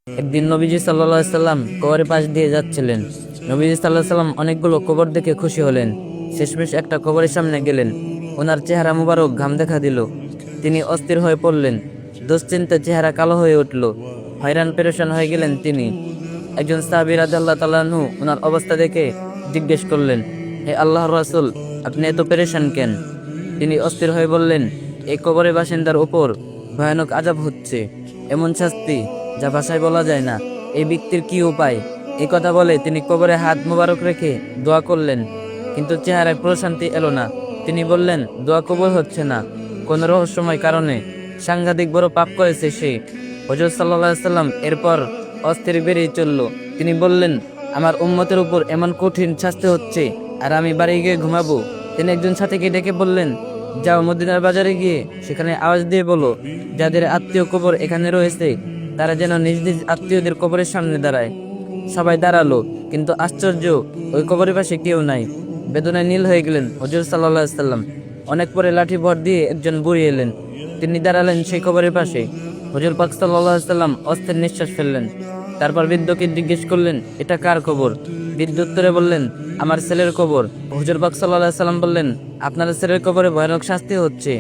একদিন নবীজি সাল্লাল্লাহু আলাইহি সাল্লাম কবরের পাশ দিয়ে যাচ্ছিলেন। নবীজি সাল্লাল্লাহু আলাইহি সাল্লাম অনেকগুলো কবর দেখে খুশি হলেন। শেষমেশ একটা কবরের সামনে গেলেন। ওনার চেহারা মুবারক ঘাম দেখা দিল। তিনি অস্থির হয়ে পড়লেন। দুশ্চিন্তায় চেহারা কালো হয়ে উঠল। হয়রান পেরেশান হয়ে গেলেন তিনি। একজন সাহাবী রাদিয়াল্লাহু তাআলা আনহু ওনার অবস্থা দেখে জিজ্ঞেস করলেন, হে আল্লাহর রাসূল, আপনি এত পেরেশান কেন? তিনি অস্থির হয়ে বললেন, এই কবরের বাসিন্দার উপর ভয়ানক আযাব হচ্ছে, এমন শাস্তি যা ভাষায় বলা যায় না। এই ব্যক্তির কি উপায়? এই কথা বলে তিনি কবরে হাত মোবারক রেখে দোয়া করলেন, কিন্তু চেহারায় প্রশান্তি এলো না। তিনি বললেন, দোয়া কবুল হচ্ছে না, কোন রহস্যময় কারণে। সাংঘাতিক বড় পাপ করেছে সে। হযরত সাল্লাল্লাহু আলাইহি সাল্লাম এরপর অস্থির বেরিয়ে চলল। তিনি বললেন, আমার উম্মতের উপর এমন কঠিন শাস্তি হচ্ছে, আর আমি বাড়ি গিয়ে ঘুমাবো। তিনি একজন সাথীকে ডেকে বললেন, যাও মদিনার বাজারে গিয়ে সেখানে আওয়াজ দিয়ে বলো, যাদের আত্মীয় কবর এখানে রয়েছে তারা যেন নিজ নিজ আত্মীয়দের কবরের সামনে দাঁড়ায়। সবাই দাঁড়ালো, কিন্তু আশ্চর্য, ওই কবরের পাশে কেউ নাই। বেদনায় নীল হয়ে গেলেন হুজুর সাল্লাল্লাহু আলাইহি সাল্লাম। অনেক পরে লাঠি ভর দিয়ে একজন বুড়ি এলেন। তিনি দাঁড়ালেন সেই কবরের পাশে। হুজুর পাক সাল্লাল্লাহু আলাইহি সাল্লাম অস্থির নিঃশ্বাস ফেললেন। তারপর বৃদ্ধকে জিজ্ঞেস করলেন, এটা কার কবর? বৃদ্ধ উত্তরে বললেন, আমার ছেলের কবর। হুজুর পাক সাল্লাল্লাহু আলাইহি সাল্লাম বললেন, আপনার ছেলের কবরে ভয়ানক শাস্তি হচ্ছে।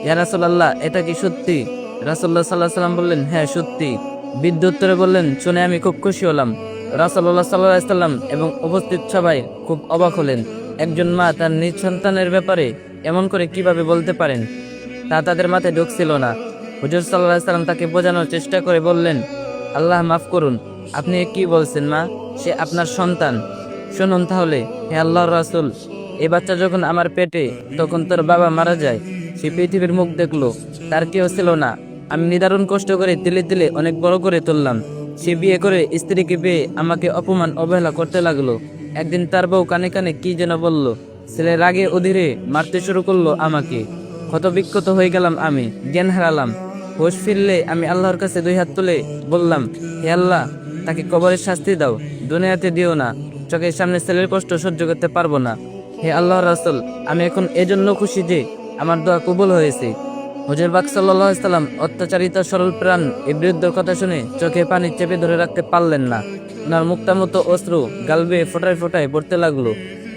ইয়া রাসূলুল্লাহ, এটা কি সত্যি? রাসূলুল্লাহ সাল্লাল্লাহু আলাইহি সাল্লাম বললেন, হ্যাঁ সত্যি। বৃদ্ধ উত্তরে বললেন, শুনে আমি খুব খুশি হলাম। রাসূলুল্লাহ সাল্লাল্লাহু আলাইহি সাল্লাম এবং উপস্থিত সবাই খুব অবাক হলেন। একজন মা তার নিজ সন্তানের ব্যাপারে এমন করে কিভাবে বলতে পারেন, তা তাদের মাথায় ঢুকছিল না। হুজুর সাল্লাল্লাহু আলাইহি সাল্লাম তাকে বোঝানোর চেষ্টা করে বললেন, আল্লাহ মাফ করুন, আপনি কি বলছেন মা? সে আপনার সন্তান। শুনুন তাহলে, হে আল্লাহর রাসূল, এই বাচ্চা যখন আমার পেটে, তখন তোর বাবা মারা যায়। সে পৃথিবীর মুখ দেখলো, তার কেউ ছিল না। আমি নিদারুণ কষ্ট করে তিলে তিলে অনেক বড় করে তুললাম। সে বিয়ে করে স্ত্রীকে পেয়ে আমাকে অপমান অবহেলা করতে লাগলো। একদিন তার বউ কানে কানে কি যেন বলল, ছেলে রাগে অধীরে মারতে শুরু করলো আমাকে। ক্ষতবিক্ষত হয়ে গেলাম, আমি জ্ঞান হারালাম। হোশ ফিরলে আমি আল্লাহর কাছে দুই হাত তুলে বললাম, হে আল্লাহ, তাকে কবরের শাস্তি দাও, দুনিয়াতে দিও না। চোখের সামনে ছেলের কষ্ট সহ্য করতে পারবো না। হে আল্লাহর রাসূল, আমি এখন এজন্য খুশি যে আমার দোয়া কবুল হয়েছে। হুজুর পাক সাল্লাল্লাহু আলাইহি সাল্লাম অত্যাচারিত সরল প্রাণ এই বৃদ্ধর কথা শুনে চোখে পানি চেপে ধরে রাখতে পারলেন না। ওনার মুক্তামতো অশ্রু গাল বেয়ে ফোটায় ফোটায় পড়তে লাগলো।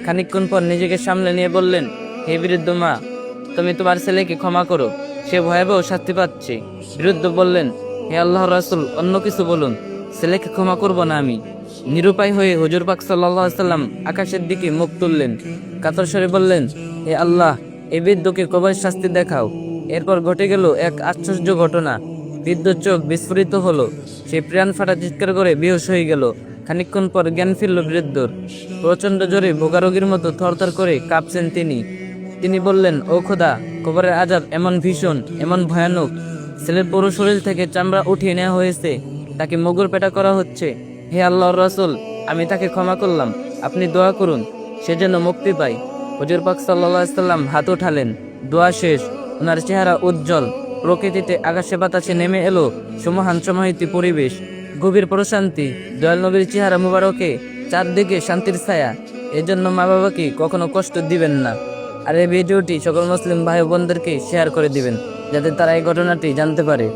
খানিকক্ষণ পর নিজেকে সামলে নিয়ে বললেন, হে বৃদ্ধ মা, তুমি তোমার ছেলেকে ক্ষমা করো, সে ভয়াবহ শাস্তি পাচ্ছে। বৃদ্ধ বললেন, হে আল্লাহর রাসূল, অন্য কিছু বলুন, ছেলেকে ক্ষমা করব না আমি। নিরুপায় হয়ে হুজুর পাক সাল্লাল্লাহু আলাইহি সাল্লাম আকাশের দিকে মুখ তুললেন। কাতর স্বরে বললেন, হে আল্লাহ, এই বৃদ্ধকে কবরের শাস্তি দেখাও। এরপর ঘটে গেল এক আশ্চর্য ঘটনা। বৃদ্ধ চোখ বিস্ফোরিত হলো। সে প্রাণ ফাটা চিৎকার করে বেহুশ হয়ে গেল। খানিকক্ষণ পর জ্ঞান ফিরল বৃদ্ধর। প্রচন্ড জোরে ভোগারোগীর মতো থরথর করে কাঁপছেন তিনি। তিনি বললেন, ও খোদা, কবরের আযাব এমন ভীষণ, এমন ভয়ানক। ছেলের পুরো শরীর থেকে চামড়া উঠিয়ে নেওয়া হয়েছে, তাকে মুগুর পেটা করা হচ্ছে। হে আল্লাহর রাসূল, আমি তাকে ক্ষমা করলাম, আপনি দোয়া করুন, সে যেন মুক্তি পায়। হুজুর পাক সাল্লাল্লাহু আলাইহি সাল্লাম হাত উঠালেন। দোয়া শেষ। ওনার চেহারা উজ্জ্বল। প্রকৃতিতে আকাশে বাতাসে নেমে এলো সুমহান সমাহিত পরিবেশ, গভীর প্রশান্তি। দয়াল নবীর চেহারা মুবারকে চারদিকে শান্তির ছায়া। এজন্য মা বাবাকে কখনো কষ্ট দিবেন না। আর এই ভিডিওটি সকল মুসলিম ভাই বোনদেরকে শেয়ার করে দিবেন, যাতে তারা এই ঘটনাটি জানতে পারে।